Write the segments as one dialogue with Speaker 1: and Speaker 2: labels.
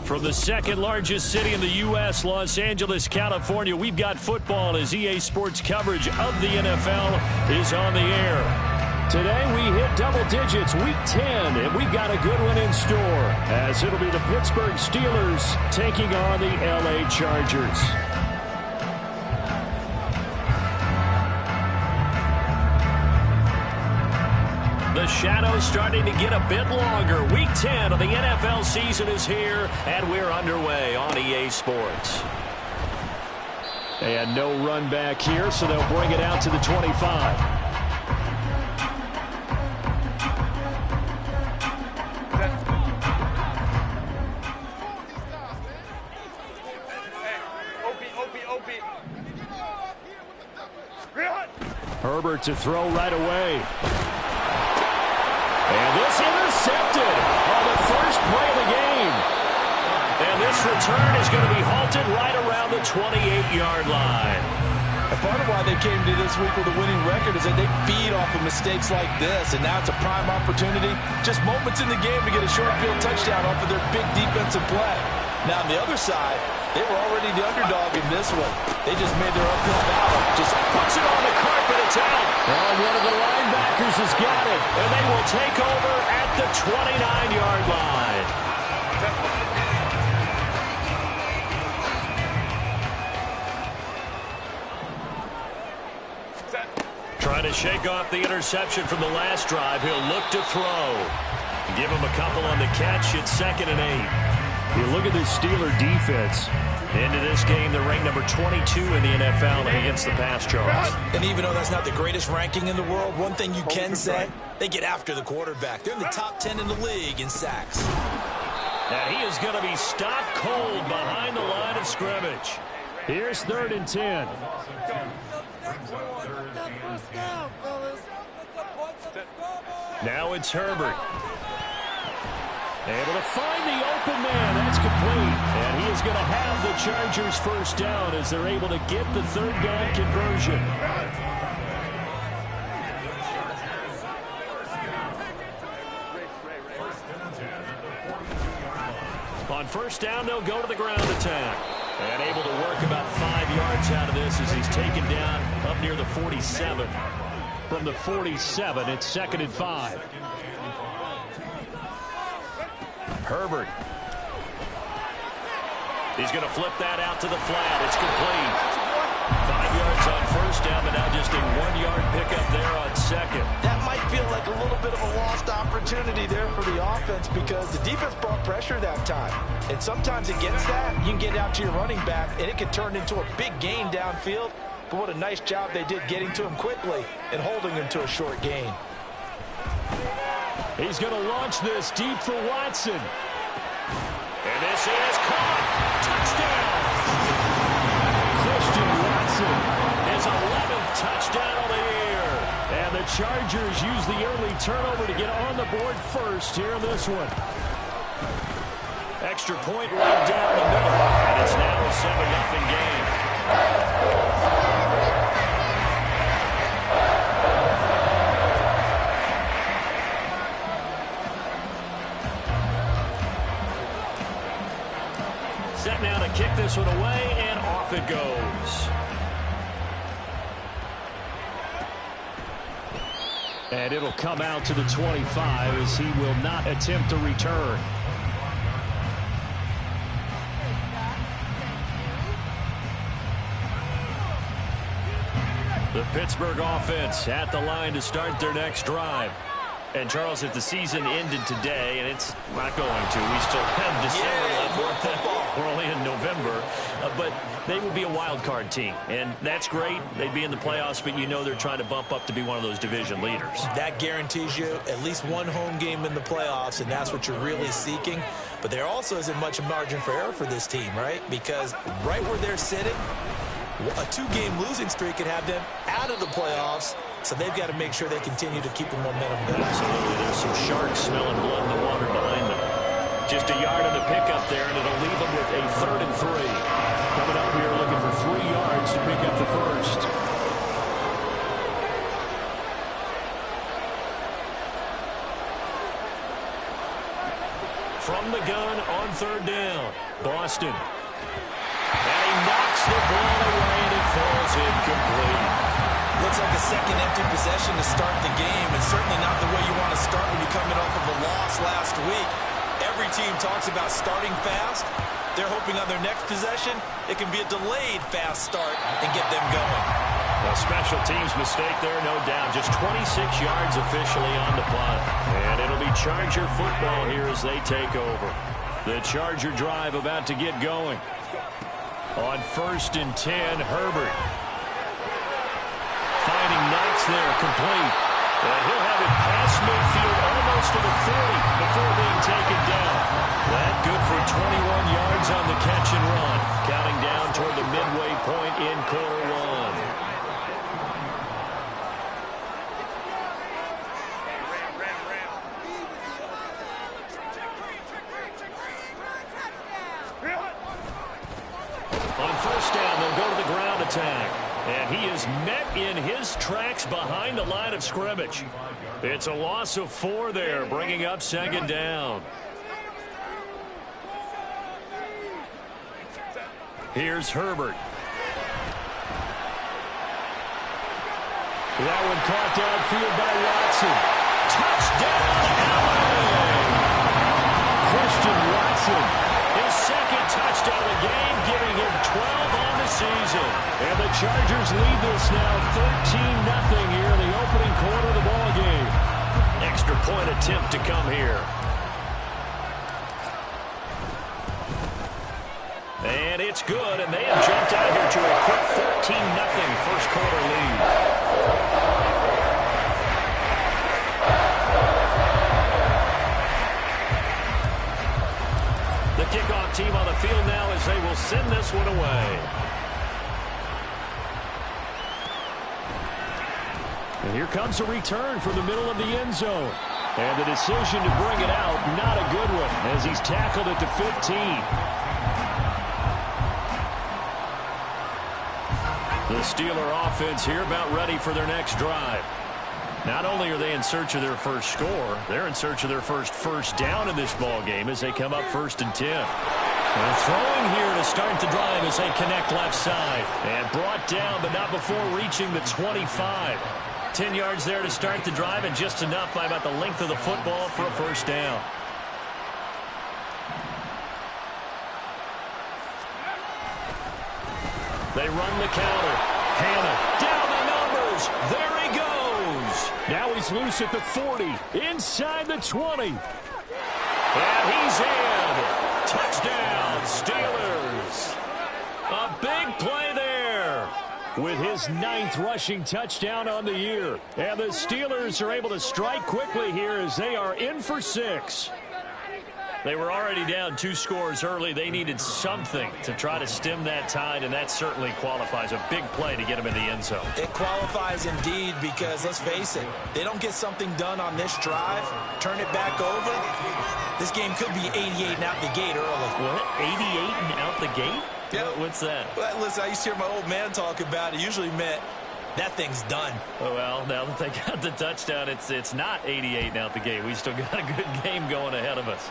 Speaker 1: From the second largest city in the U.S., Los Angeles, California, we've got football as EA Sports coverage of the NFL is on the air. Today we hit double digits, week 10, and we've got a good one in store as it'll be the Pittsburgh Steelers taking on the L.A. Chargers. The shadow's starting to get a bit longer. Week 10 of the NFL season is here, and we're underway on EA Sports. And no run back here, so they'll bring it out to the 25. Herbert to throw right away. And this intercepted on the first play of the game. And this return is going to be halted right around the 28-yard line.
Speaker 2: And part of why they came to this week with a winning record is that they feed off of mistakes like this. And now it's a prime opportunity. Just moments in the game to get a short field touchdown off of their big defensive play. Now on the other side, they were already the underdog in this one. They just made their uphill battle. Just
Speaker 1: puts it on the carpet. It's out. And one of the linebackers has got it. And they will take over at the 29-yard line. Trying to shake off the interception from the last drive. He'll look to throw. Give him a couple on the catch. It's 2nd and 8. You look at this Steeler defense. Into this game, they're ranked number 22 in the NFL against the pass charge.
Speaker 3: And even though that's not the greatest ranking in the world, one thing you can say, they get after the quarterback. They're in the top 10 in the league in sacks.
Speaker 1: And he is going to be stopped cold behind the line of scrimmage. Here's 3rd and 10. Now it's Herbert. Able to find the open man. That's complete. And he is going to have the Chargers first down as they're able to get the 3rd down conversion. On first down, they'll go to the ground attack. And able to work about 5 yards out of this as he's taken down up near the 47. From the 47, it's 2nd and 5. Herbert. He's going to flip that out to the flat. It's complete. 5 yards on first down, but now just a 1-yard pickup there on 2nd.
Speaker 3: That might feel like a little bit of a lost opportunity there for the offense because the defense brought pressure that time. And sometimes against that, you can get out to your running back, and it can turn into a big gain downfield. But what a nice job they did getting to him quickly and holding him to a short gain.
Speaker 1: He's going to launch this deep for Watson. And this is caught. Touchdown. Christian Watson, his 11th touchdown of the year. And the Chargers use the early turnover to get on the board first here in this one. Extra point right down the middle. And it's now a 7-0 game. Set now to kick this one away, and off it goes. And it'll come out to the 25 as he will not attempt to return. The Pittsburgh offense at the line to start their next drive. And, Charles, if the season ended today, and it's not going to, we still have December left. We're only in November. But they would be a wild card team. And that's great. They'd be in the playoffs, but you know they're trying to bump up to be one of those division leaders.
Speaker 3: That guarantees you at least one home game in the playoffs, and that's what you're really seeking. But there also isn't much margin for error for this team, right? Because right where they're sitting, a 2-game losing streak could have them out of the playoffs. So they've got to make sure they continue to keep the momentum going.
Speaker 1: Absolutely. There's some sharks smelling blood in the water behind them. Just a yard on the pickup there, and it'll leave them with a 3rd and 3. Coming up here looking for 3 yards to pick up the first. from the gun on third down. Boston. And he knocks the ball away, and it falls incomplete.
Speaker 3: Looks like a second empty possession to start the game, and certainly not the way you want to start when you're coming off of a loss last week. Every team talks about starting fast. They're hoping on their next possession, it can be a delayed fast start and get them going.
Speaker 1: A special teams mistake there, no doubt. Just 26 yards officially on the punt. And it'll be Charger football here as they take over. The Charger drive about to get going. On 1st and 10, Herbert. Finding Knox there, complete. And he'll have it past midfield almost to the 40 before being taken down. That good for 21 yards on the catch and run. Counting down toward the midway point in quarter one. On 1st down, they'll go to the ground attack. And he is met in his tracks behind the line of scrimmage. It's a loss of 4 there, bringing up 2nd down. Here's Herbert. That one caught downfield by Watson. Touchdown, LA! Christian Watson, his 2nd touchdown of the game, giving him 12 on the season. And the Chargers lead this now 13-0 here in the opening quarter of the ball game. Extra point attempt to come here. And it's good, and they have jumped out here to a quick 13-0 first quarter lead. The kickoff team on the field now as they will send this one away. And here comes a return from the middle of the end zone. And the decision to bring it out, not a good one, as he's tackled at the 15. The Steeler offense here about ready for their next drive. Not only are they in search of their first score, they're in search of their first down in this ball game as they come up 1st and 10. And throwing here to start the drive as they connect left side. And brought down, but not before reaching the 25. 10 yards there to start the drive, and just enough by about the length of the football for a 1st down. They run the counter. Hannah down the numbers. There he goes. Now he's loose at the 40. Inside the 20. And he's in. Touchdown, Steelers. A big play there. With his 9th rushing touchdown on the year. And the Steelers are able to strike quickly here as they are in for 6. They were already down 2 scores early. They needed something to try to stem that tide, and that certainly qualifies. A big play to get them in the end zone.
Speaker 3: It qualifies indeed because, let's face it, they don't get something done on this drive, turn it back over, this game could be 88 and out the gate early.
Speaker 1: What? 88 and out the gate?
Speaker 3: Yeah.
Speaker 1: What's that?
Speaker 3: Well, listen, I used to hear my old man talk about it. Usually meant that thing's done.
Speaker 1: Oh, well, now that they got the touchdown, it's not 88 and out the gate. We still got a good game going ahead of us.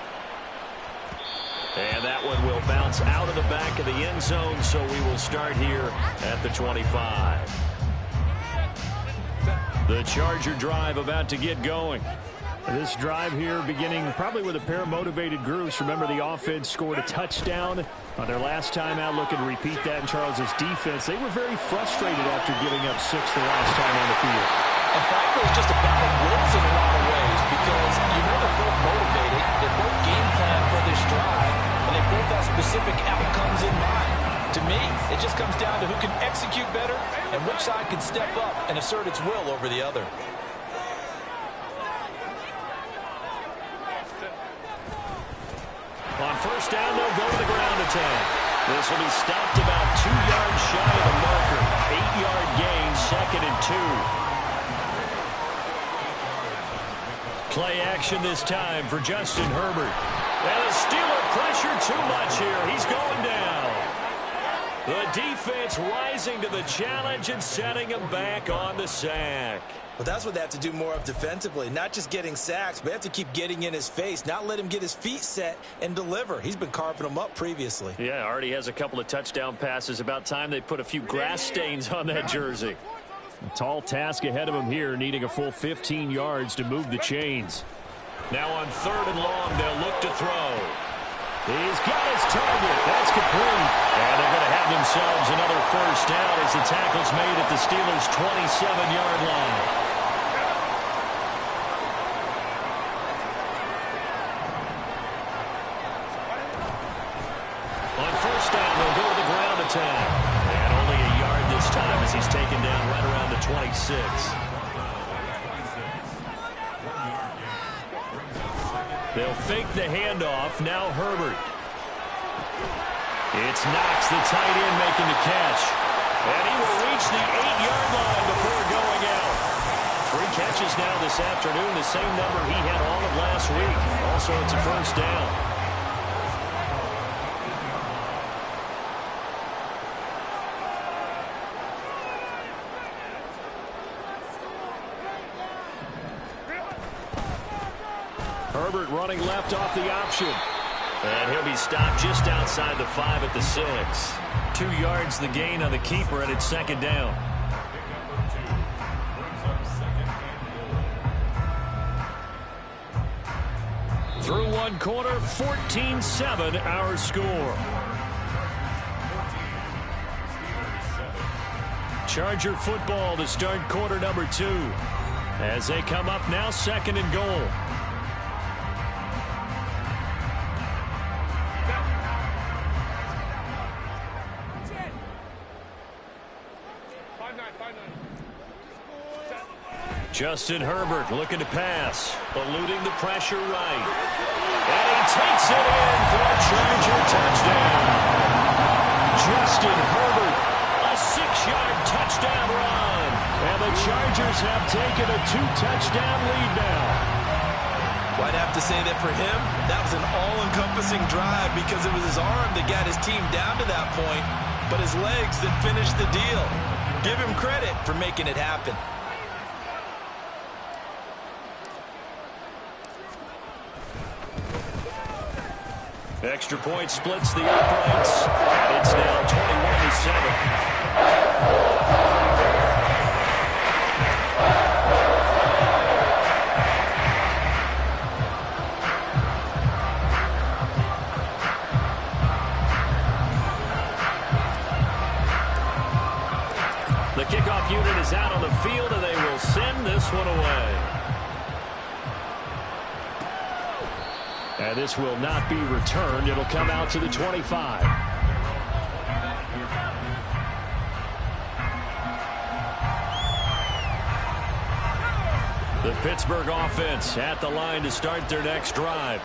Speaker 1: And that one will bounce out of the back of the end zone, so we will start here at the 25. The Charger drive about to get going. This drive here beginning probably with a pair of motivated groups. Remember, the offense scored a touchdown on their last time out. Looking to repeat that in Charles's defense. They were very frustrated after giving up 6 the last time on the field.
Speaker 3: And frankly, it's just a battle of wills in a lot of ways because you know they're both motivated. They're both game plan for this drive, and they both have specific outcomes in mind. To me, it just comes down to who can execute better and which side can step up and assert its will over the other.
Speaker 1: On 1st down, they'll go to the ground attack. This will be stopped about 2 yards shy of the marker. 8-yard gain, 2nd and 2. Play action this time for Justin Herbert. And the Steeler pressure too much here. He's going down. The defense rising to the challenge and setting him back on the sack.
Speaker 3: Well, that's what they have to do more of defensively. Not just getting sacks, but they have to keep getting in his face, not let him get his feet set and deliver. He's been carving them up previously.
Speaker 1: Yeah, already has a couple of touchdown passes. About time they put a few grass stains on that jersey. A tall task ahead of him here, needing a full 15 yards to move the chains. Now on 3rd and long, they'll look to throw. He's got his target. That's complete. And they're going to have themselves another first down as the tackle's made at the Steelers' 27-yard line. On 1st down, they'll go to the ground attack. And only a yard this time as he's taken down right around the 26. They'll fake the handoff. Now Herbert. It's Knox, the tight end, making the catch. And he will reach the 8-yard line before going out. 3 catches now this afternoon, the same number he had all of last week. Also, it's a first down. Herbert running left off the option. And he'll be stopped just outside the 5 at the 6. 2 yards the gain on the keeper, and it's 2nd down. Through 1 quarter, 14-7 our score. Charger football to start quarter number 2. As they come up now, 2nd and goal. Justin Herbert looking to pass, eluding the pressure right. And he takes it in for a Charger touchdown. Justin Herbert, a 6-yard touchdown run. And the Chargers have taken a 2-touchdown lead now.
Speaker 3: Well, I'd have to say that for him, that was an all-encompassing drive because it was his arm that got his team down to that point, but his legs that finished the deal. Give him credit for making it happen.
Speaker 1: Extra point splits the uprights, and it's now 21-7. The kickoff unit is out on the field, and they will send this one away. And this will not be returned. It'll come out to the 25. The Pittsburgh offense at the line to start their next drive.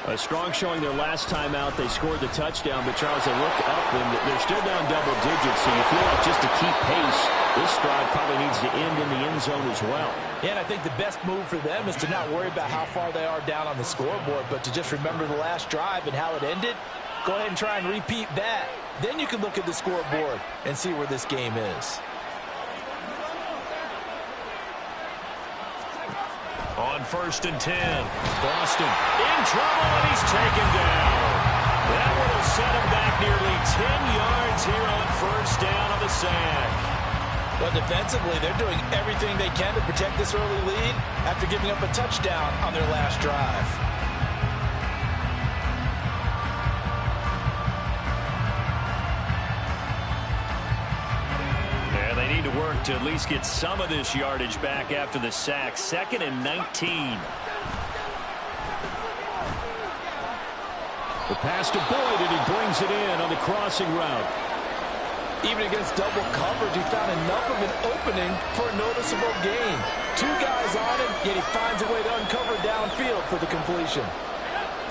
Speaker 1: A strong showing their last time out. They scored the touchdown, but Charles, they look up and they're still down double digits, so you feel like just to keep pace, this drive probably needs to end in the end zone as well.
Speaker 3: Yeah, and I think the best move for them is to not worry about how far they are down on the scoreboard, but to just remember the last drive and how it ended. Go ahead and try and repeat that. Then you can look at the scoreboard and see where this game is.
Speaker 1: On 1st and 10, Boston in trouble, and he's taken down. That one will set him back nearly 10 yards here on 1st down on the sack.
Speaker 3: But defensively, they're doing everything they can to protect this early lead after giving up a touchdown on their last drive.
Speaker 1: Yeah, they need to work to at least get some of this yardage back after the sack. 2nd and 19. The pass to Boyd, and he brings it in on the crossing route.
Speaker 3: Even against double coverage, he found enough of an opening for a noticeable gain. 2 guys on him, yet he finds a way to uncover downfield for the completion.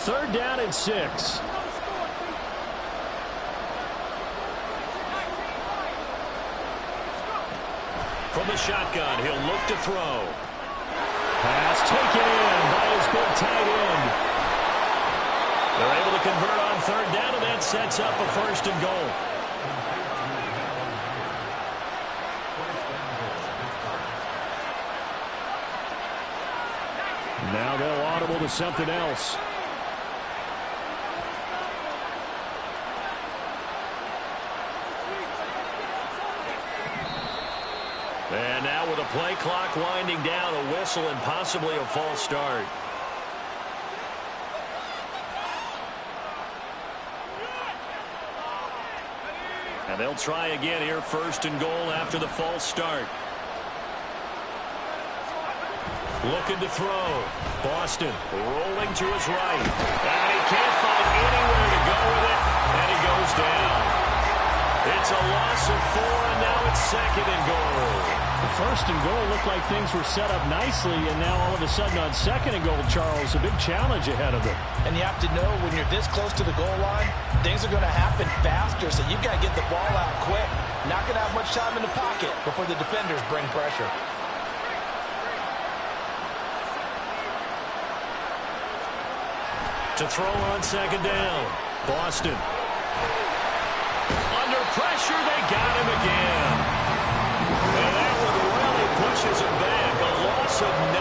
Speaker 1: 3rd down and 6. From the shotgun, he'll look to throw. Pass taken in by his big tight end. They're able to convert on 3rd down, and that sets up a 1st and goal. Now they'll audible to something else. And now with a play clock winding down, a whistle and possibly a false start. And they'll try again here, 1st and goal after the false start. Looking to throw. Boston rolling to his right. And he can't find anywhere to go with it. And he goes down. It's a loss of 4, and now it's 2nd and goal. The 1st and goal looked like things were set up nicely, and now all of a sudden on 2nd and goal, Charles, a big challenge ahead of them.
Speaker 3: And you have to know when you're this close to the goal line, things are going to happen faster, so you've got to get the ball out quick. Not going to have much time in the pocket before the defenders bring pressure.
Speaker 1: To throw on 2nd down. Boston. Under pressure, they got him again. And that one really pushes him back. A loss of 9.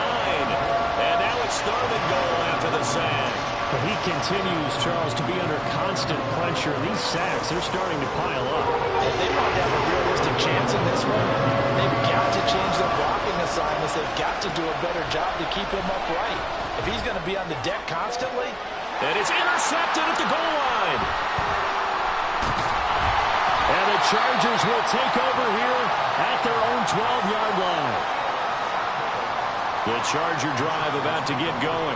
Speaker 1: And now it's 3rd and goal after the sack. But he continues, Charles, to be under constant pressure. These sacks, they're starting to pile up.
Speaker 3: If they want to have a realistic chance in this one, they've got to change their blocking assignments. They've got to do a better job to keep him upright. If he's going to be on the deck constantly.
Speaker 1: And it's intercepted at the goal line. And the Chargers will take over here at their own 12-yard line. The Charger drive about to get going.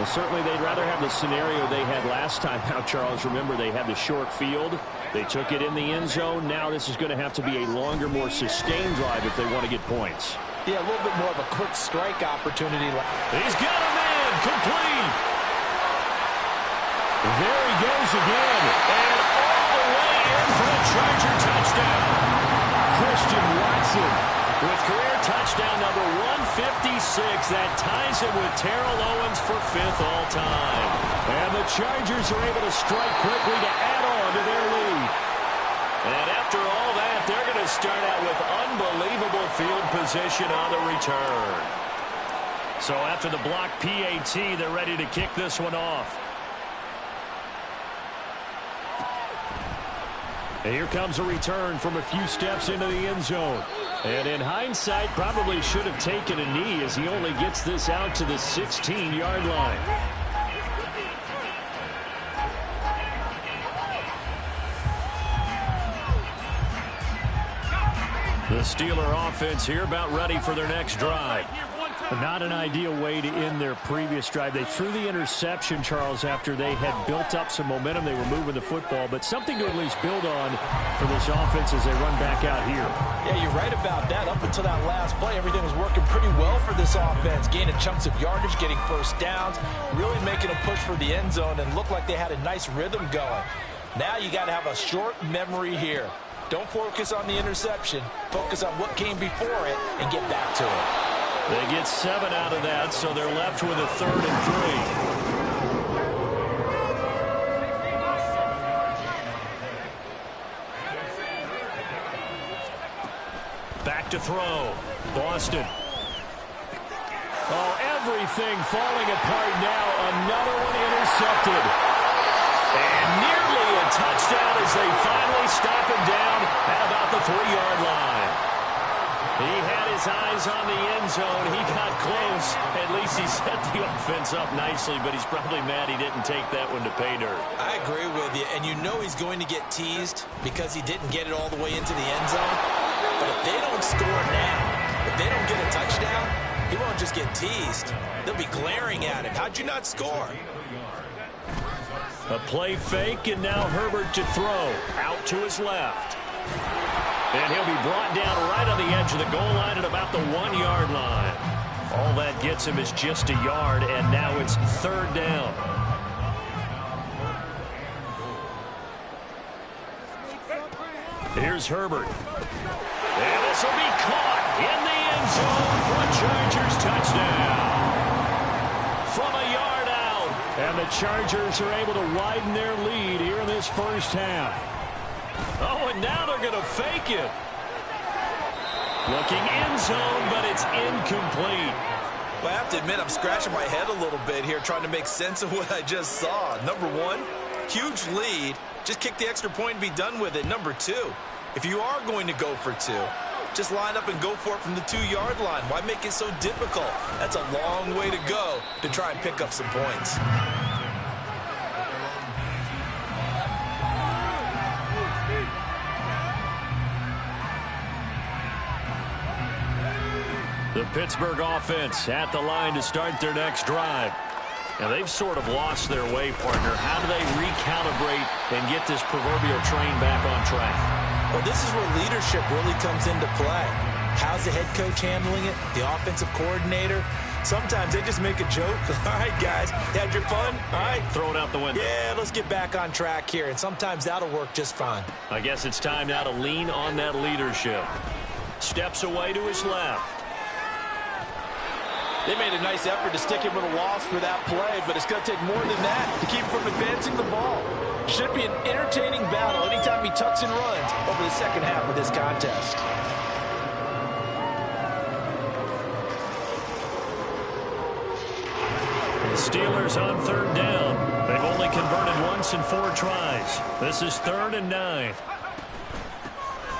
Speaker 1: Well, certainly they'd rather have the scenario they had last time out, Charles. Remember, they had the short field. They took it in the end zone. Now this is going to have to be a longer, more sustained drive if they want to get points.
Speaker 3: Yeah, a little bit more of a quick strike opportunity.
Speaker 1: He's got a man complete. There he goes again. And all the way in for a Charger touchdown. Christian Watson with career touchdown number 156. That ties him with Terrell Owens for 5th all-time. And the Chargers are able to strike quickly to add on to their lead. And after all that, they're going to start out with unbelievable field position on the return. So after the block PAT, they're ready to kick this one off. And here comes a return from a few steps into the end zone. And in hindsight, probably should have taken a knee as he only gets this out to the 16-yard line. The Steeler offense here about ready for their next drive. Not an ideal way to end their previous drive. They threw the interception, Charles, after they had built up some momentum. They were moving the football, but something to at least build on for this offense as they run back out here.
Speaker 3: Yeah, you're right about that. Up until that last play, everything was working pretty well for this offense. Gaining chunks of yardage, getting first downs, really making a push for the end zone, and looked like they had a nice rhythm going. Now you got to have a short memory here. Don't focus on the interception. Focus on what came before it and get back to it.
Speaker 1: They get 7 out of that, so they're left with a 3rd and 3. Back to throw. Boston. Oh, everything falling apart now. Another one intercepted. And nearly a touchdown as they finally stop him down at about the 3-yard line. He had his eyes on the end zone. He got close. At least he set the offense up nicely, but he's probably mad he didn't take that one to pay dirt.
Speaker 3: I agree with you, and you know he's going to get teased because he didn't get it all the way into the end zone. But if they don't score now, if they don't get a touchdown, he won't just get teased. They'll be glaring at him. How'd you not score?
Speaker 1: A play fake, and now Herbert to throw. Out to his left. And he'll be brought down right on the edge of the goal line at about the 1-yard line. All that gets him is just a yard, and now it's 3rd down. Here's Herbert. And this will be caught in the end zone for a Chargers touchdown. From a yard out. And the Chargers are able to widen their lead here in this first half. Oh, and now they're going to fake it. Looking end zone, but it's incomplete.
Speaker 3: Well, I have to admit, I'm scratching my head a little bit here trying to make sense of what I just saw. Number one, huge lead. Just kick the extra point and be done with it. Number two, if you are going to go for two, just line up and go for it from the 2-yard line. Why make it so difficult? That's a long way to go to try and pick up some points.
Speaker 1: The Pittsburgh offense at the line to start their next drive. Now, they've sort of lost their way, partner. How do they recalibrate and get this proverbial train back on track?
Speaker 3: Well, this is where leadership really comes into play. How's the head coach handling it? The offensive coordinator? Sometimes they just make a joke. All right, guys, had your fun? All right.
Speaker 1: Throw it out the window.
Speaker 3: Yeah, let's get back on track here. And sometimes that'll work just fine.
Speaker 1: I guess it's time now to lean on that leadership. Steps away to his left.
Speaker 2: They made a nice effort to stick him with a loss for that play, but it's going to take more than that to keep him from advancing the ball. Should be an entertaining battle anytime he tucks and runs over the second half of this contest.
Speaker 1: The Steelers on third down. They've only converted once in 4 tries. This is 3rd and 9.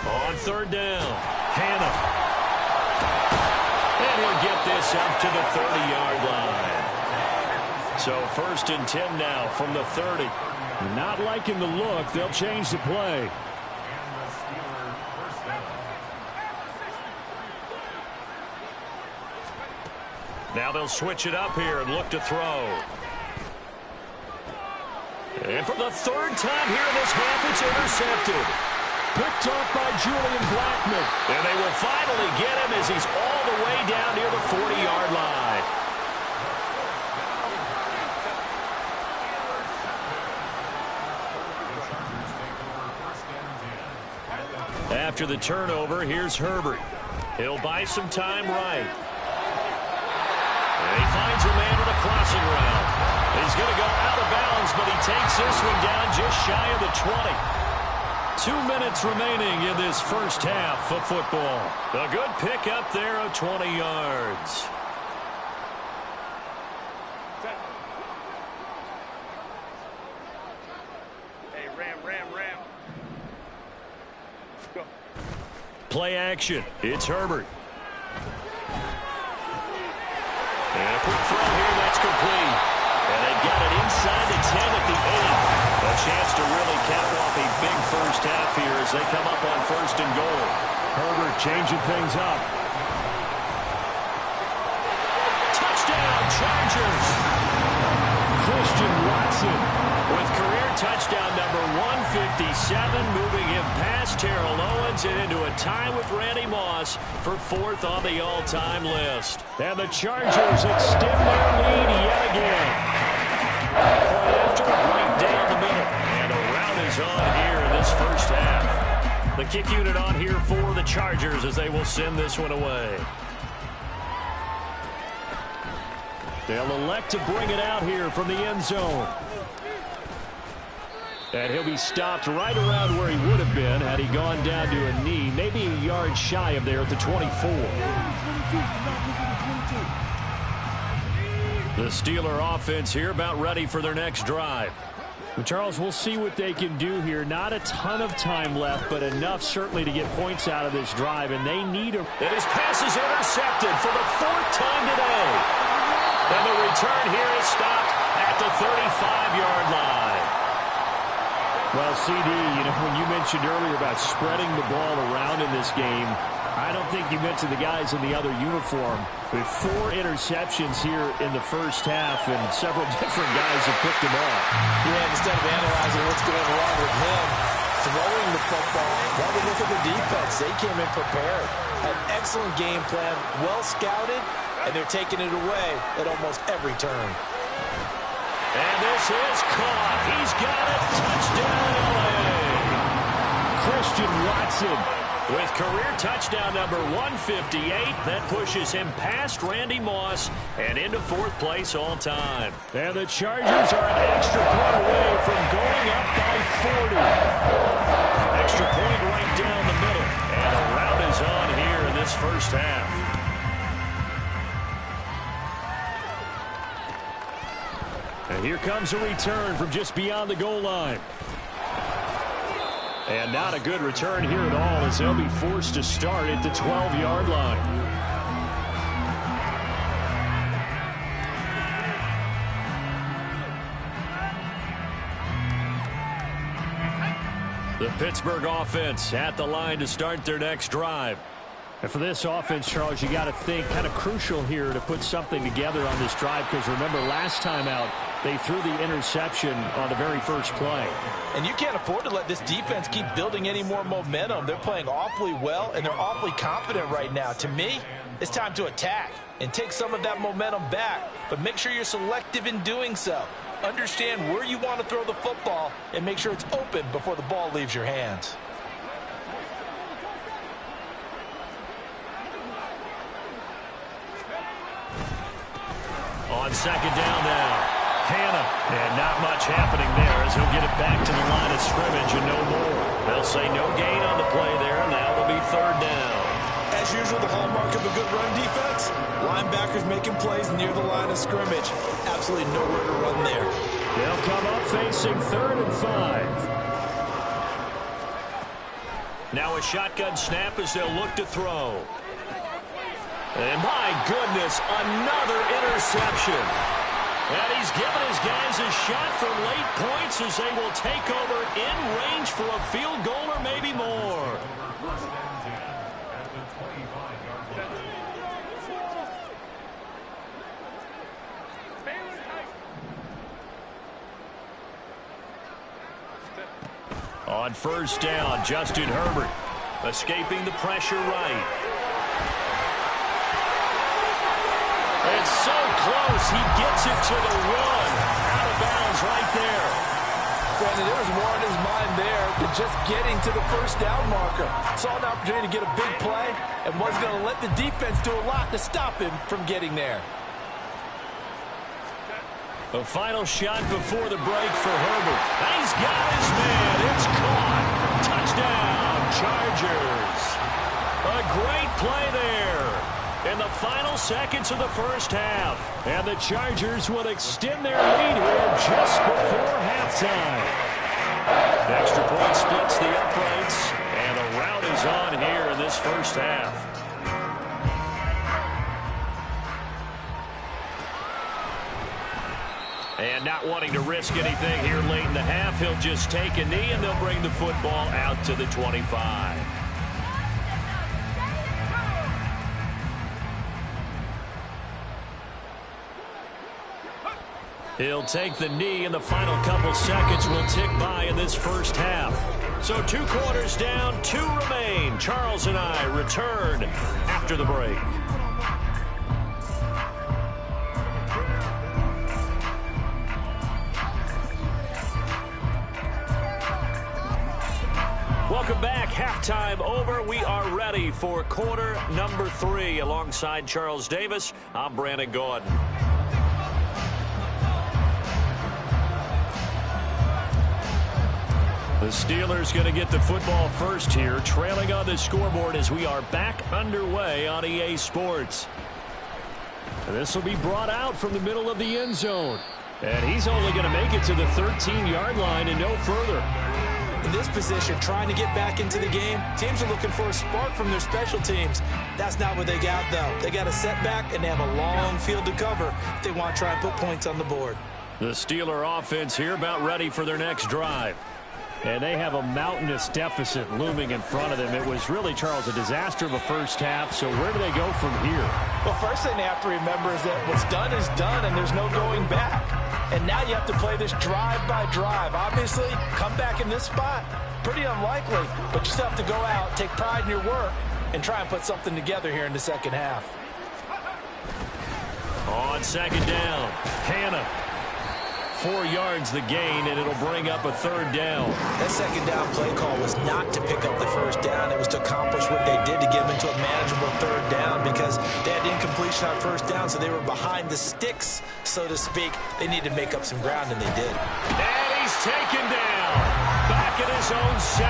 Speaker 1: On third down, Hannah. And he'll get this up to the 30-yard line. So 1st and 10 now from the 30.
Speaker 4: Not liking the look. They'll change the play.
Speaker 1: Now they'll switch it up here and look to throw. And for the 3rd time here in this half, it's intercepted.
Speaker 4: Picked off by Julian Blackmon.
Speaker 1: And they will finally get him as he's all the way down near the 40-yard line. After the turnover, here's Herbert. He'll buy some time right. And he finds a man with a crossing route. He's going to go out of bounds, but he takes this one down just shy of the 20. 2 minutes remaining in this first half of football. A good pick up there of 20 yards.
Speaker 5: Hey, Ram. Go.
Speaker 1: Play action. It's Herbert. And a quick throw here, that's complete. And they've got it inside the 10 at the 8. A chance to really cap off a big first half here as they come up on 1st and goal.
Speaker 4: Herbert changing things up.
Speaker 1: Touchdown, Chargers!
Speaker 4: Christian Watson.
Speaker 1: With career touchdown number 157, moving him past Terrell Owens and into a tie with Randy Moss for 4th on the all-time list.
Speaker 4: And the Chargers extend their lead yet again.
Speaker 1: Play after right down the middle. And a rout is on here in this first half. The kick unit on here for the Chargers as they will send this one away.
Speaker 4: They'll elect to bring it out here from the end zone. And he'll be stopped right around where he would have been had he gone down to a knee, maybe a yard shy of there at the 24.
Speaker 1: The Steeler offense here about ready for their next drive.
Speaker 4: Well, Charles, we'll see what they can do here. Not a ton of time left, but enough certainly to get points out of this drive, and they need a...
Speaker 1: And his pass is intercepted for the 4th time today. And the return here is stopped at the 35-yard line.
Speaker 4: Well, CD, when you mentioned earlier about spreading the ball around in this game, I don't think you mentioned the guys in the other uniform. With 4 interceptions here in the first half, and several different guys have picked them off.
Speaker 3: Yeah, instead of analyzing what's going wrong with him, throwing the football, why we look at the defense? They came in prepared, had an excellent game plan, well scouted, and they're taking it away at almost every turn.
Speaker 1: And this is caught. He's got it. Touchdown, LA.
Speaker 4: Christian Watson.
Speaker 1: With career touchdown number 158, that pushes him past Randy Moss and into 4th place all time.
Speaker 4: And the Chargers are an extra point away from going up by 40.
Speaker 1: first half.
Speaker 4: And here comes a return from just beyond the goal line. And not a good return here at all, as they'll be forced to start at the 12-yard line.
Speaker 1: The Pittsburgh offense at the line to start their next drive.
Speaker 4: And for this offense, Charles, you got to think kind of crucial here to put something together on this drive, because remember last time out they threw the interception on the very first play.
Speaker 3: And you can't afford to let this defense keep building any more momentum. They're playing awfully well, and they're awfully confident right now. To me, it's time to attack and take some of that momentum back, but make sure you're selective in doing so. Understand where you want to throw the football and make sure it's open before the ball leaves your hands.
Speaker 1: On second down now, Hannah. And not much happening there as he'll get it back to the line of scrimmage and no more. They'll say no gain on the play there, and now it'll be third down.
Speaker 3: As usual, the hallmark of a good run defense, linebackers making plays near the line of scrimmage. Absolutely nowhere to run there.
Speaker 4: They'll come up facing 3rd and 5.
Speaker 1: Now a shotgun snap as they'll look to throw. And my goodness, another interception. And he's given his guys a shot for late points as they will take over in range for a field goal or maybe more. On first down, Justin Herbert escaping the pressure right. It's so close, he gets it to the 1. Out of bounds right there.
Speaker 3: Brandon, there was more on his mind there than just getting to the first down marker. Saw an opportunity to get a big play and was going to let the defense do a lot to stop him from getting there.
Speaker 1: The final shot before the break for Herbert. He's got his man. It's caught. Touchdown, Chargers. A great play there in the final seconds of the first half. And the Chargers will extend their lead here just before halftime. Extra point splits the uprights, and the rout is on here in this first half. And not wanting to risk anything here late in the half, he'll just take a knee, and they'll bring the football out to the 25. He'll take the knee, and the final couple seconds will tick by in this first half. So 2 quarters down, 2 remain. Charles and I return after the break. Welcome back. Halftime over. We are ready for quarter number 3. Alongside Charles Davis, I'm Brandon Gaudin. The Steelers going to get the football first here, trailing on the scoreboard as we are back underway on EA Sports. And this will be brought out from the middle of the end zone. And he's only going to make it to the 13-yard line and no further.
Speaker 3: In this position, trying to get back into the game, teams are looking for a spark from their special teams. That's not what they got, though. They got a setback, and they have a long field to cover if they want to try and put points on the board.
Speaker 1: The Steeler offense here about ready for their next drive.
Speaker 4: And they have a mountainous deficit looming in front of them. It was really, Charles, a disaster of a first half. So where do they go from here?
Speaker 3: Well, first thing they have to remember is that what's done is done, and there's no going back. And now you have to play this drive by drive. Obviously, come back in this spot, pretty unlikely. But you still have to go out, take pride in your work, and try and put something together here in the second half.
Speaker 1: On second down, Hannah. 4 yards the gain, and it'll bring up a third down.
Speaker 3: That second down play call was not to pick up the first down. It was to accomplish what they did to get them into a manageable third down because they had incompletion on first down, so they were behind the sticks, so to speak. They needed to make up some ground, and they did.
Speaker 1: And he's taken down. Back at his own 7.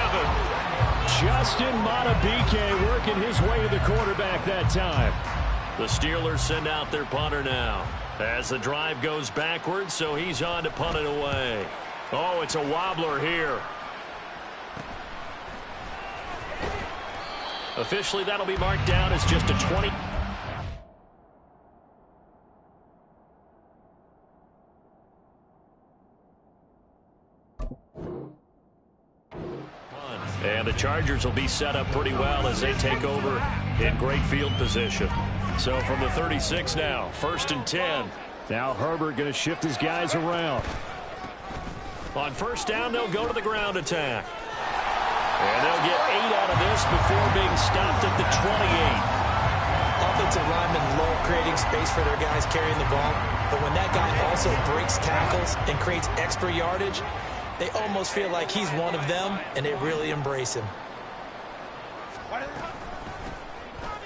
Speaker 4: Justin Madubuike working his way to the quarterback that time.
Speaker 1: The Steelers send out their punter now as the drive goes backwards, so he's on to punt it away. Oh, it's a wobbler here. Officially, that'll be marked down as just a 20. And the Chargers will be set up pretty well as they take over in great field position. So from the 36 now, 1st and 10.
Speaker 4: Now Herbert going to shift his guys around.
Speaker 1: On 1st down, they'll go to the ground attack. And they'll get 8 out of this before being stopped at the 28.
Speaker 3: Offensive linemen low, creating space for their guys carrying the ball. But when that guy also breaks tackles and creates extra yardage, they almost feel like he's one of them, and they really embrace him.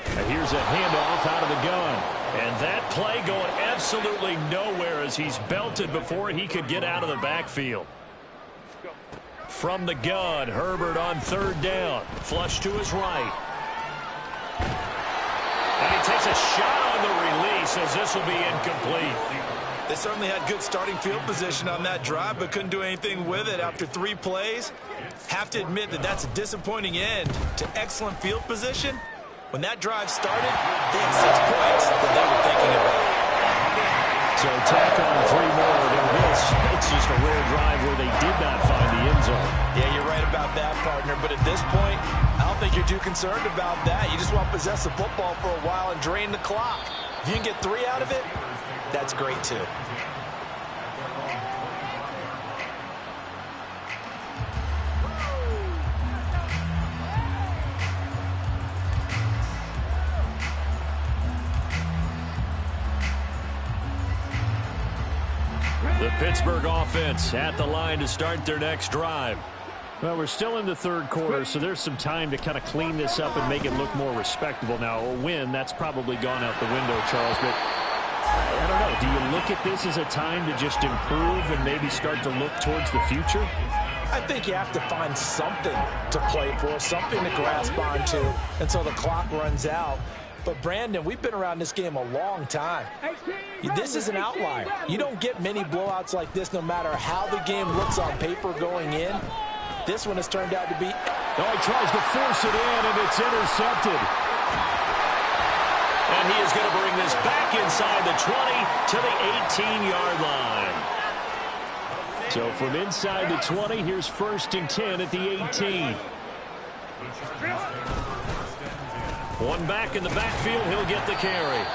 Speaker 4: And here's a handoff out of the gun.
Speaker 1: And that play going absolutely nowhere as he's belted before he could get out of the backfield. From the gun, Herbert on 3rd down. Flush to his right. And he takes a shot on the release as this will be incomplete.
Speaker 3: They certainly had good starting field position on that drive, but couldn't do anything with it after 3 plays. Have to admit that that's a disappointing end to excellent field position. When that drive started, they had 6 points that they were thinking about.
Speaker 4: So tack on 3 more than this. It's just a rare drive where they did not find the end zone.
Speaker 3: Yeah, you're right about that, partner. But at this point, I don't think you're too concerned about that. You just want to possess the football for a while and drain the clock. If you can get 3 out of it, that's great too.
Speaker 1: The Pittsburgh offense at the line to start their next drive.
Speaker 4: Well, we're still in the 3rd quarter, so there's some time to kind of clean this up and make it look more respectable. Now, a win, that's probably gone out the window, Charles, but I don't know. Do you look at this as a time to just improve and maybe start to look towards the future?
Speaker 3: I think you have to find something to play for, something to grasp onto until the clock runs out. But, Brandon, we've been around this game a long time. This is an outlier. You don't get many blowouts like this no matter how the game looks on paper going in. This one has turned out to be...
Speaker 4: Oh, he tries to force it in, and it's intercepted.
Speaker 1: And he is going to bring this back inside the 20 to the 18-yard line.
Speaker 4: So from inside the 20, here's 1st and 10 at the 18.
Speaker 1: One back in the backfield, he'll get the carry.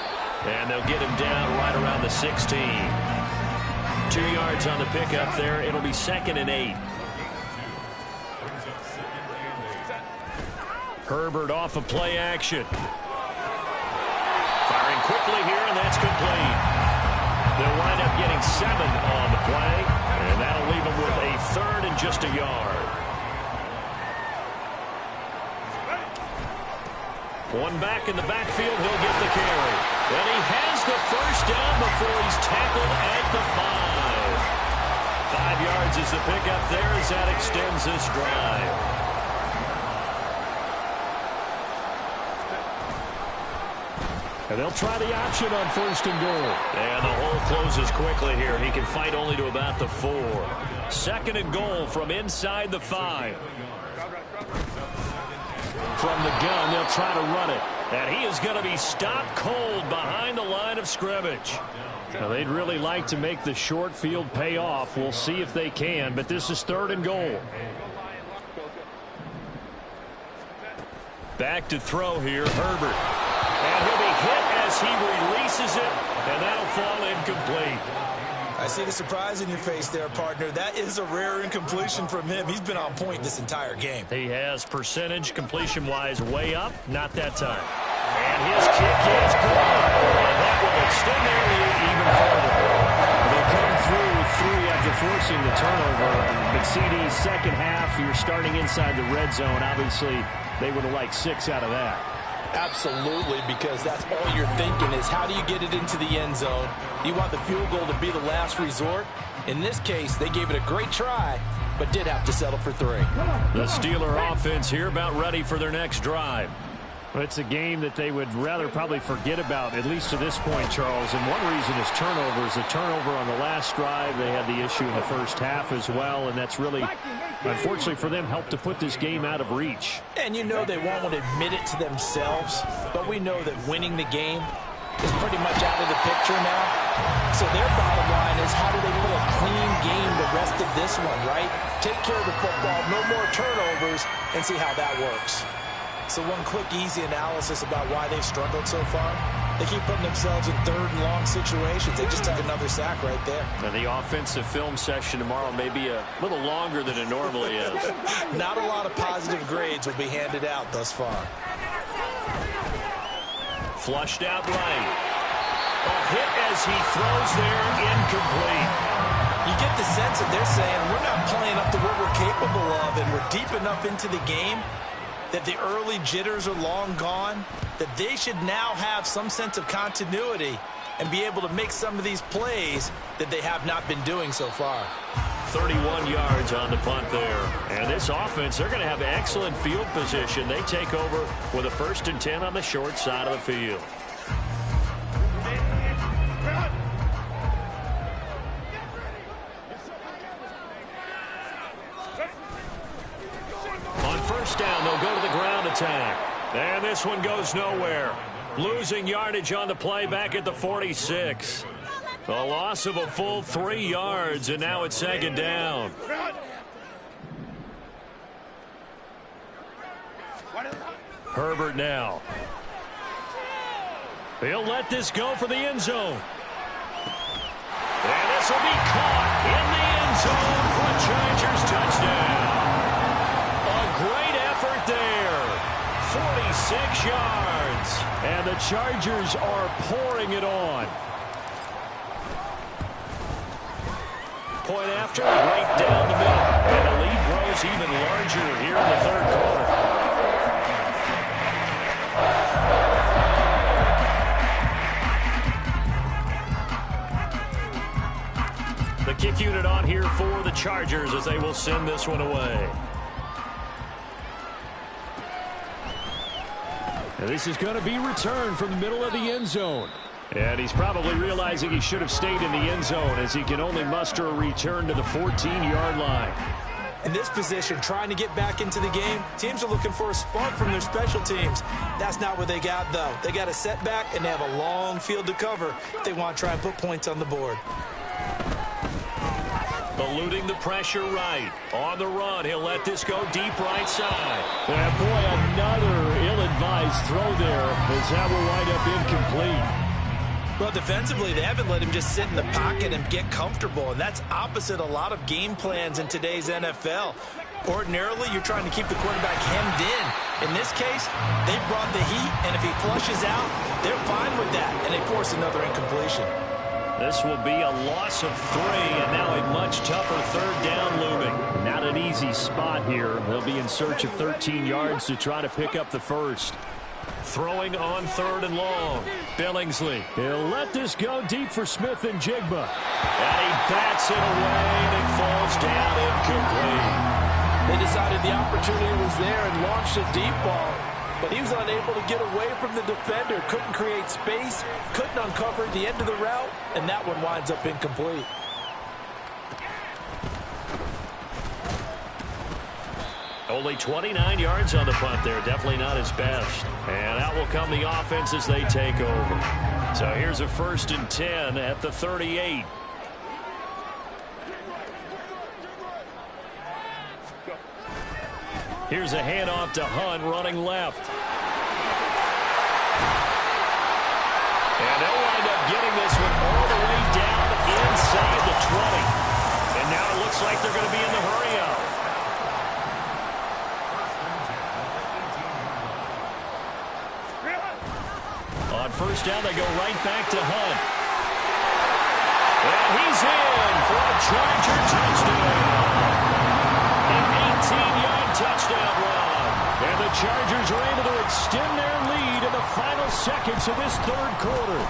Speaker 1: And they'll get him down right around the 16. 2 yards on the pickup there. It'll be 2nd and 8. Herbert off of play action. Firing quickly here, and that's complete. They'll wind up getting 7 on the play, and that'll leave them with a 3rd and just a yard. One back in the backfield, he'll get the carry. And he has the 1st down before he's tackled at the 5. 5 yards is the pickup there as that extends this drive.
Speaker 4: And they'll try the option on 1st and goal.
Speaker 1: And the hole closes quickly here. He can fight only to about the 4. 2nd and goal from inside the 5. From the gun, they'll try to run it. And he is going to be stopped cold behind the line of scrimmage.
Speaker 4: Now, they'd really like to make the short field pay off. We'll see if they can, but this is 3rd and goal.
Speaker 1: Back to throw here, Herbert. And he'll be hit as he releases it, and that'll fall incomplete.
Speaker 3: I see the surprise in your face there, partner. That is a rare incompletion from him. He's been on point this entire game.
Speaker 1: He has percentage completion-wise way up, not that time. And his kick is good. And that will extend their lead even further.
Speaker 4: They come through with 3 after forcing the turnover. But CD's second half, you're starting inside the red zone. Obviously, they would have liked 6 out of that.
Speaker 3: Absolutely, because that's all you're thinking is how do you get it into the end zone? You want the field goal to be the last resort. In this case, they gave it a great try,
Speaker 2: but did have to settle for 3.
Speaker 1: The Steeler offense here about ready for their next drive.
Speaker 4: It's a game that they would rather probably forget about, at least to this point, Charles. And one reason is turnovers. A turnover on the last drive. They had the issue in the first half as well, and that's really, unfortunately for them, helped to put this game out of reach.
Speaker 3: And you know they won't admit it to themselves, but we know that winning the game is pretty much out of the picture now. So their bottom line is, how do they play a clean game the rest of this one, right? Take care of the football, no more turnovers, and see how that works. So one quick, easy analysis about why they've struggled so far. They keep putting themselves in 3rd and long situations. They just took another sack right there.
Speaker 1: And the offensive film session tomorrow may be a little longer than it normally is.
Speaker 3: Not a lot of positive grades will be handed out thus far.
Speaker 1: Flushed out right. A hit as he throws there, incomplete.
Speaker 3: You get the sense that they're saying, we're not playing up to what we're capable of, and we're deep enough into the game that the early jitters are long gone, that they should now have some sense of continuity and be able to make some of these plays that they have not been doing so far.
Speaker 1: 31 yards on the punt there. And this offense, they're going to have excellent field position. They take over with a 1st and 10 on the short side of the field. On 1st down, they'll go to the ground attack. And this one goes nowhere. Losing yardage on the play back at the 46. A loss of a full 3 yards, and now it's 2nd down. Herbert now. He'll let this go for the end zone. And this will be caught in the end zone for a Chargers touchdown. A great effort there. 46 yards.
Speaker 4: And the Chargers are pouring it on.
Speaker 1: Point after, right down the middle. And the lead grows even larger here in the 3rd quarter. The kick unit on here for the Chargers as they will send this one away.
Speaker 4: And this is going to be returned from the middle of the end zone. And he's probably realizing he should have stayed in the end zone as he can only muster a return to the 14-yard line.
Speaker 3: In this position, trying to get back into the game, teams are looking for a spark from their special teams. That's not what they got, though. They got a setback, and they have a long field to cover if they want to try and put points on the board.
Speaker 1: Eluding the pressure right. On the run, he'll let this go deep right side.
Speaker 4: And boy, another ill-advised throw there as that will wind up incomplete.
Speaker 3: Well, defensively, they haven't let him just sit in the pocket and get comfortable, and that's opposite a lot of game plans in today's NFL. Ordinarily, you're trying to keep the quarterback hemmed in. In this case, they brought the heat, and if he flushes out, they're fine with that, and they force another incompletion.
Speaker 1: This will be a loss of 3, and now a much tougher 3rd down looming.
Speaker 4: Not an easy spot here. They'll be in search of 13 yards to try to pick up the 1st.
Speaker 1: Throwing on 3rd and long. Billingsley.
Speaker 4: He'll let this go deep for Smith and Jigba.
Speaker 1: And he bats it away, and it falls down incomplete.
Speaker 2: They decided the opportunity was there and launched a deep ball, but he was unable to get away from the defender. Couldn't create space, couldn't uncover the end of the route, and that one winds up incomplete.
Speaker 1: Only 29 yards on the punt there. Definitely not his best. And out will come the offense as they take over. So here's a 1st and 10 at the 38. Here's a handoff to Hunt running left. And they'll wind up getting this one all the way down inside the 20. And now it looks like they're going to be in the hurry out. On 1st down, they go right back to Hunt. And he's in for a Charger touchdown. An 18-yard touchdown run. And the Chargers are able to extend their lead in the final seconds of this 3rd quarter.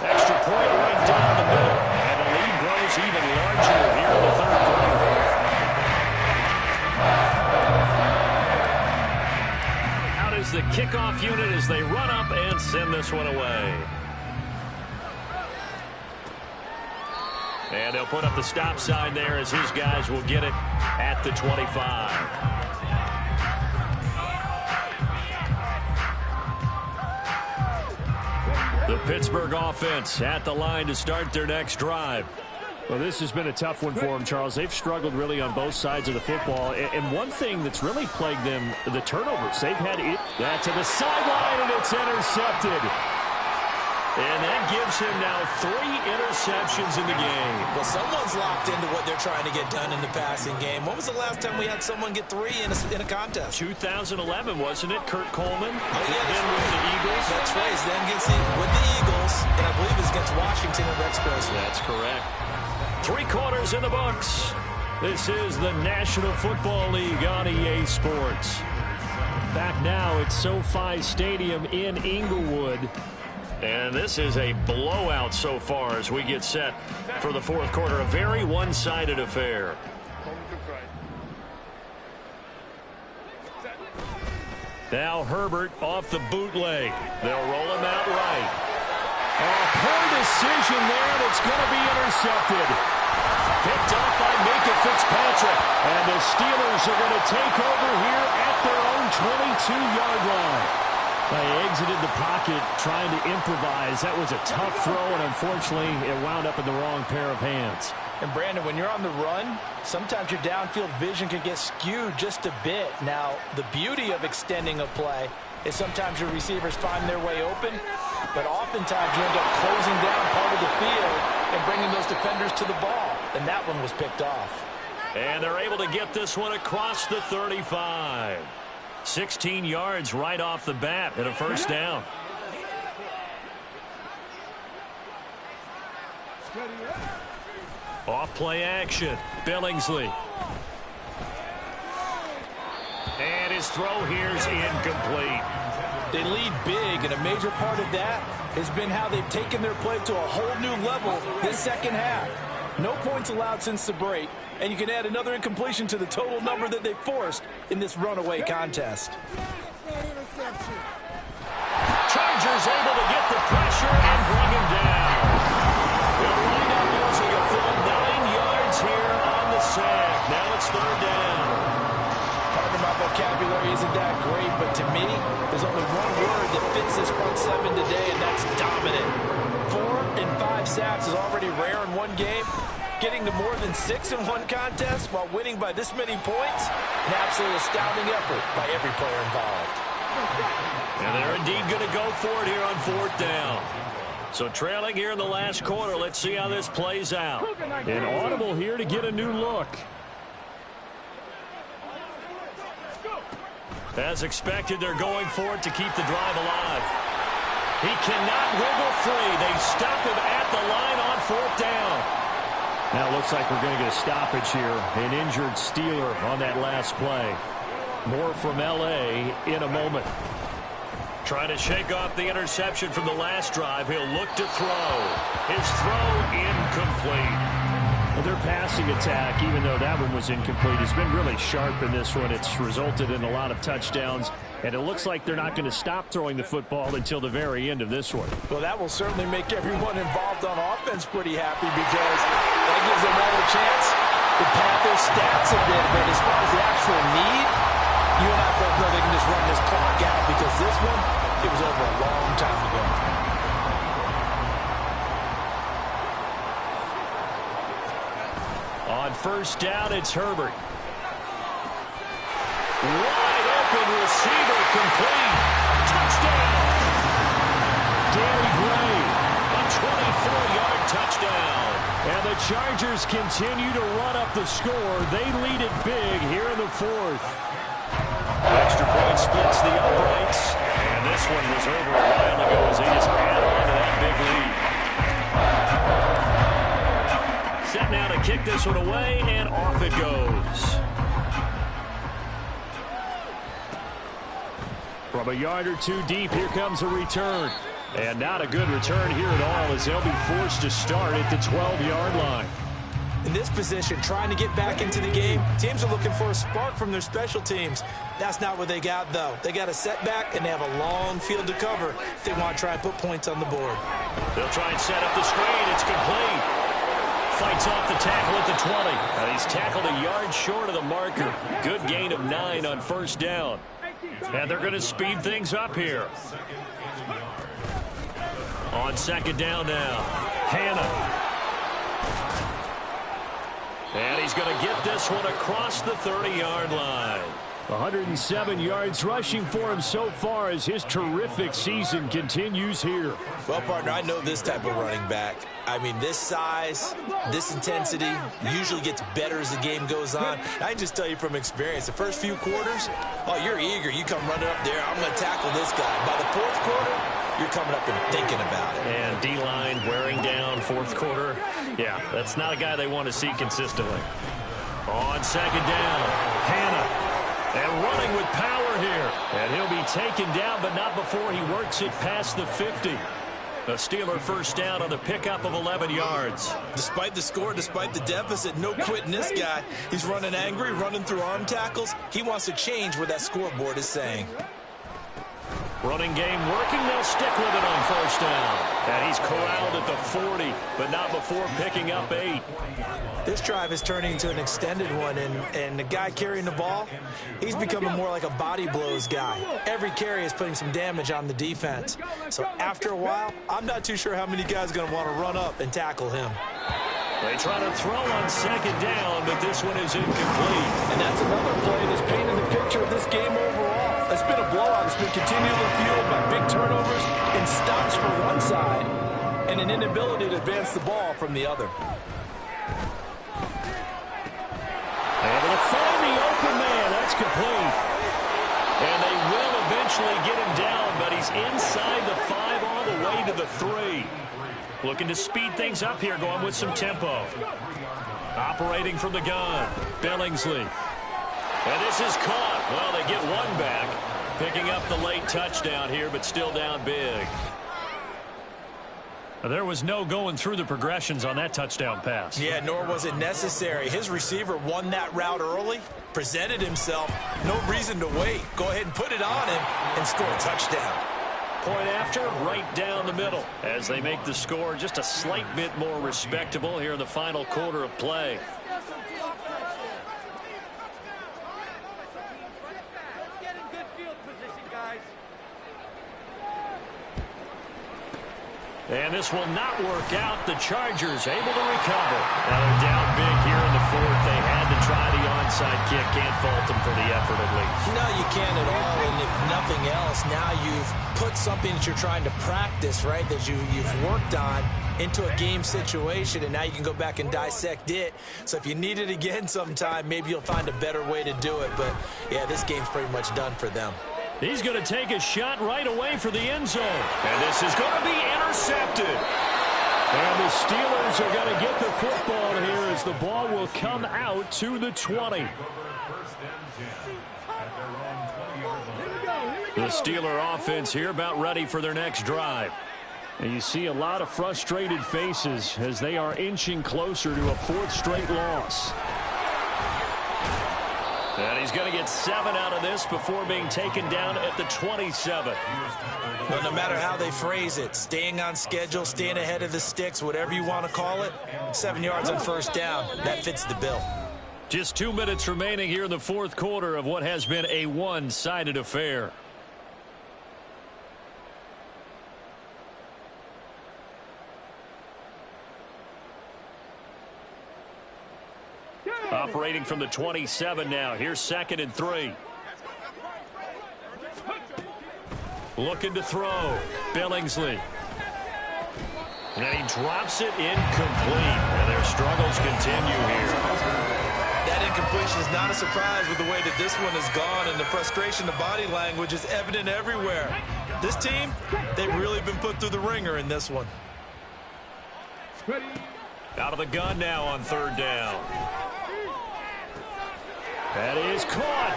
Speaker 1: Extra point right down the middle. And the lead grows even larger here in the 3rd quarter. the kickoff unit as they run up and send this one away. And they'll put up the stop sign there as his guys will get it at the 25. The Pittsburgh offense at the line to start their next drive.
Speaker 4: Well, this has been a tough one for them, Charles. They've struggled really on both sides of the football. And one thing that's really plagued them, the turnovers. They've had it. That to the sideline, and it's intercepted.
Speaker 1: And that gives him now 3 interceptions in the game.
Speaker 3: Well, someone's locked into what they're trying to get done in the passing game. When was the last time we had someone get 3 in a contest?
Speaker 1: 2011, wasn't it? Kurt Coleman.
Speaker 3: Oh, yeah,
Speaker 1: then with the Eagles.
Speaker 3: That's right. Then against with the Eagles, and I believe it's against Washington and Rex Grossman.
Speaker 1: That's correct. 3 quarters in the books. This is the National Football League on EA Sports.
Speaker 4: Back now at SoFi Stadium in Inglewood.
Speaker 1: And this is a blowout so far as we get set for the fourth quarter. A very one-sided affair. Now Herbert off the bootleg. They'll roll him out right.
Speaker 4: Oh, poor decision there, and it's going to be intercepted.
Speaker 1: Picked up by Minkah Fitzpatrick.
Speaker 4: And the Steelers are going to take over here at their own 22-yard line. They exited the pocket trying to improvise. That was a tough throw, and unfortunately, it wound up in the wrong pair of hands.
Speaker 2: And, Brandon, when you're on the run, sometimes your downfield vision can get skewed just a bit. Now, the beauty of extending a play is sometimes your receivers find their way open, but oftentimes you end up closing down part of the field and bringing those defenders to the ball. And that one was picked off.
Speaker 1: And they're able to get this one across the 35. 16 yards right off the bat and a first down. Off play action. Billingsley. And his throw here's incomplete.
Speaker 2: They lead big, and a major part of that has been how they've taken their play to a whole new level this second half. No points allowed since the break, and you can add another incompletion to the total number that they forced in this runaway contest.
Speaker 1: Chargers able to get the pressure and bring him down. They'll wind up losing a full 9 yards here on the sack. Now it's third down.
Speaker 2: Part of my vocabulary isn't that great, but to me, there's only one word that fits this front seven today, and that's dominant. 4 and 5 sacks is already rare in one game. Getting to more than 6 in one contest while winning by this many points, an absolutely astounding effort by every player involved.
Speaker 1: And they're indeed going to go for it here on fourth down. So trailing here in the last quarter, let's see how this plays out.
Speaker 4: An audible here to get a new look.
Speaker 1: As expected, they're going for it to keep the drive alive. He cannot wiggle free. They stop him at the line on fourth down.
Speaker 4: Now it looks like we're going to get a stoppage here. An injured Steeler on that last play. More from L.A. in a moment.
Speaker 1: Trying to shake off the interception from the last drive. He'll look to throw. His throw incomplete.
Speaker 4: Well, their passing attack, even though that one was incomplete, has been really sharp in this one. It's resulted in a lot of touchdowns. And it looks like they're not going to stop throwing the football until the very end of this one.
Speaker 2: Well, that will certainly make everyone involved on offense pretty happy because that gives them all a chance to pad their stats a bit. But as far as the actual need, you and I both know they can just run this clock out because this one, it was over a long time ago.
Speaker 1: On first down, it's Herbert. Wide open receiver complete. Touchdown.
Speaker 4: Danny Gray.
Speaker 1: A 24-yard touchdown.
Speaker 4: And the Chargers continue to run up the score. They lead it big here in the fourth.
Speaker 1: Extra point splits the uprights. And this one was over a while ago as they just add on to that big lead. Set now to kick this one away, and off it goes.
Speaker 4: From a yard or two deep, here comes a return. And not a good return here at all as they'll be forced to start at the 12-yard line.
Speaker 3: In this position, trying to get back into the game, teams are looking for a spark from their special teams. That's not what they got, though. They got a setback, and they have a long field to cover if they want to try and put points on the board.
Speaker 1: They'll try and set up the screen. It's complete. Fights off the tackle at the 20. And he's tackled a yard short of the marker. Good gain of 9 on first down. And they're going to speed things up here. On second down now, Hannah. And he's going to get this one across the 30-yard line.
Speaker 4: 107 yards rushing for him so far as his terrific season continues here.
Speaker 3: Well, partner, I know this type of running back. I mean, this size, this intensity usually gets better as the game goes on. I can just tell you from experience, the first few quarters, oh, you're eager. You come running up there, I'm going to tackle this guy. By the fourth quarter, you're coming up and thinking about it.
Speaker 1: And D-line wearing down fourth quarter. Yeah, that's not a guy they want to see consistently. On second down, Hannah. And running with power here. And he'll be taken down, but not before he works it past the 50. A Steeler first down on the pickup of 11 yards.
Speaker 3: Despite the score, despite the deficit, no quitting this guy. He's running angry, running through arm tackles. He wants to change what that scoreboard is saying.
Speaker 1: Running game working. They'll stick with it on first down. And he's corralled at the 40, but not before picking up 8.
Speaker 3: This drive is turning into an extended one, and the guy carrying the ball, he's becoming more like a body blows guy. Every carry is putting some damage on the defense. So after a while, I'm not too sure how many guys are going to want to run up and tackle him.
Speaker 1: They try to throw on second down, but this one is incomplete.
Speaker 2: And that's another play that's painted the picture of this game overall. It's been a blowout. It's been continually fueled by big turnovers and stops from one side and an inability to advance the ball from the other.
Speaker 4: Able to find the open man. That's complete.
Speaker 1: And they will eventually get him down, but he's inside the 5 all the way to the 3. Looking to speed things up here, going with some tempo. Operating from the gun, Billingsley. And this is caught. Well, they get one back. Picking up the late touchdown here, but still down big. There was no going through the progressions on that touchdown pass.
Speaker 3: Yeah, nor was it necessary. His receiver won that route early, presented himself. No reason to wait. Go ahead and put it on him and score a touchdown.
Speaker 1: Point after, right down the middle. As they make the score just a slight bit more respectable here in the final quarter of play. And this will not work out. The Chargers able to recover. Now they're down big here in the fourth. They had to try the onside kick. Can't fault them for the effort at least.
Speaker 3: No, you can't at all. And if nothing else, now you've put something that you're trying to practice, right, that you've worked on into a game situation, and now you can go back and dissect it. So if you need it again sometime, maybe you'll find a better way to do it. But, yeah, this game's pretty much done for them.
Speaker 1: He's going to take a shot right away for the end zone. And this is going to be intercepted.
Speaker 4: And the Steelers are going to get the football here as the ball will come out to the 20.
Speaker 1: The Steeler offense here about ready for their next drive.
Speaker 4: And you see a lot of frustrated faces as they are inching closer to a 4th straight loss.
Speaker 1: And he's going to get 7 out of this before being taken down at the 27.
Speaker 3: Well, no matter how they phrase it, staying on schedule, staying ahead of the sticks, whatever you want to call it, 7 yards on first down, that fits the bill.
Speaker 1: Just 2 minutes remaining here in the fourth quarter of what has been a one-sided affair. Operating from the 27 now. Here's 2nd and 3. Looking to throw. Billingsley. And he drops it incomplete. And their struggles continue here.
Speaker 3: That incompletion is not a surprise with the way that this one has gone, and the frustration, the body language is evident everywhere. This team, they've really been put through the ringer in this one.
Speaker 1: Out of the gun now on 3rd down. That is caught.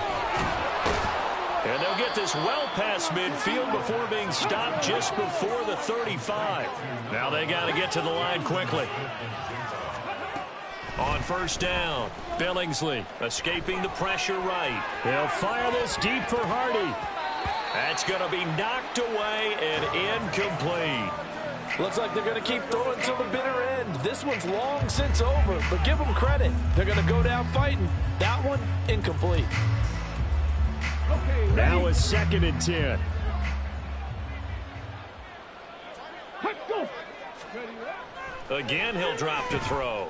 Speaker 1: And they'll get this well past midfield before being stopped just before the 35. Now they got to get to the line quickly. On first down, Billingsley escaping the pressure right.
Speaker 4: They'll fire this deep for Hardy.
Speaker 1: That's going to be knocked away and incomplete.
Speaker 2: Looks like they're going to keep throwing till the bitter end. This one's long since over, but give them credit. They're going to go down fighting. That one, incomplete.
Speaker 5: Okay,
Speaker 4: Now a 2nd and 10.
Speaker 5: let's go.
Speaker 1: Again, he'll drop to throw.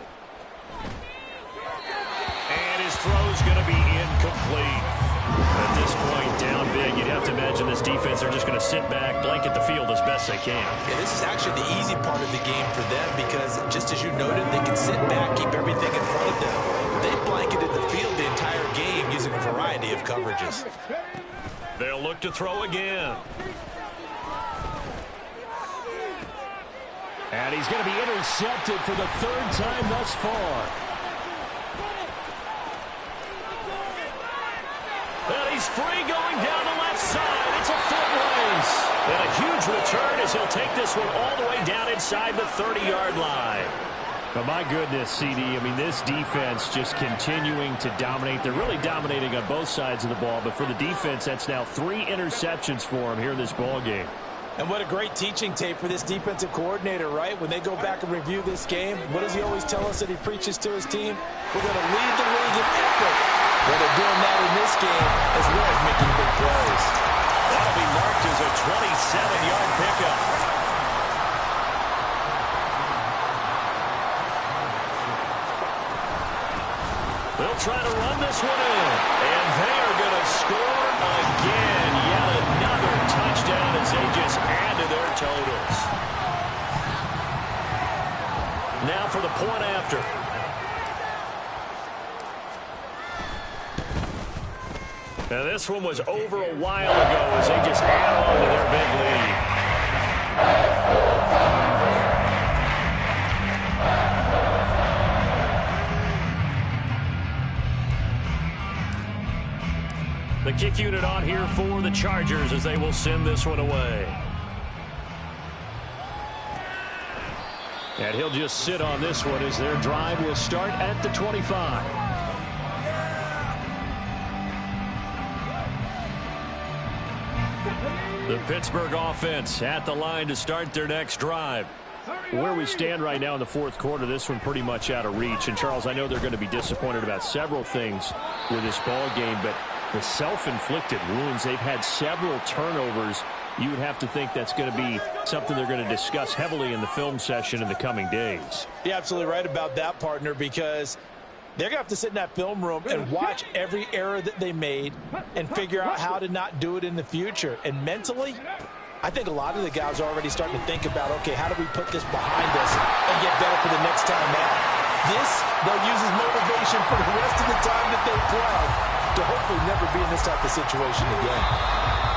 Speaker 1: And his throw's going to be incomplete. At this point, down big, you'd have to imagine this defense are just going to sit back, blanket the field as best they can.
Speaker 3: Yeah, this is actually the easy part of the game for them because, just as you noted, they can sit back, keep everything in front of them. They blanketed the field the entire game using a variety of coverages.
Speaker 1: They'll look to throw again.
Speaker 4: And he's going to be intercepted for the 3rd time thus far.
Speaker 1: And he's free going down the left side. It's a foot race. And a huge return as he'll take this one all the way down inside the 30-yard line.
Speaker 4: But my goodness, CD, I mean, this defense just continuing to dominate. They're really dominating on both sides of the ball. But for the defense, that's now 3 interceptions for them here in this ball game.
Speaker 2: And what a great teaching tape for this defensive coordinator, right? When they go back and review this game, what does he always tell us that he preaches to his team? We're going to lead the league in effort. Well, they're doing that in this game as well as making big plays.
Speaker 1: That'll be marked as a 27-yard pickup. They'll try to run this one in. And they are going to score again. Yet another touchdown as they just add to their totals. Now for the point after. Now this one was over a while ago as they just add on to their big lead. The kick unit on here for the Chargers as they will send this one away.
Speaker 4: And he'll just sit on this one as their drive will start at the 25.
Speaker 1: The Pittsburgh offense at the line to start their next drive.
Speaker 4: Where we stand right now in the 4th quarter, this one pretty much out of reach. And, Charles, I know they're going to be disappointed about several things with this ball game, but the self-inflicted wounds, they've had several turnovers. You would have to think that's going to be something they're going to discuss heavily in the film session in the coming days.
Speaker 2: You're absolutely right about that, partner, because they're going to have to sit in that film room and watch every error that they made and figure out how to not do it in the future. And mentally, I think a lot of the guys are already starting to think about, okay, how do we put this behind us and get better for the next time out? This, they'll use as motivation for the rest of the time that they play to hopefully never be in this type of situation again.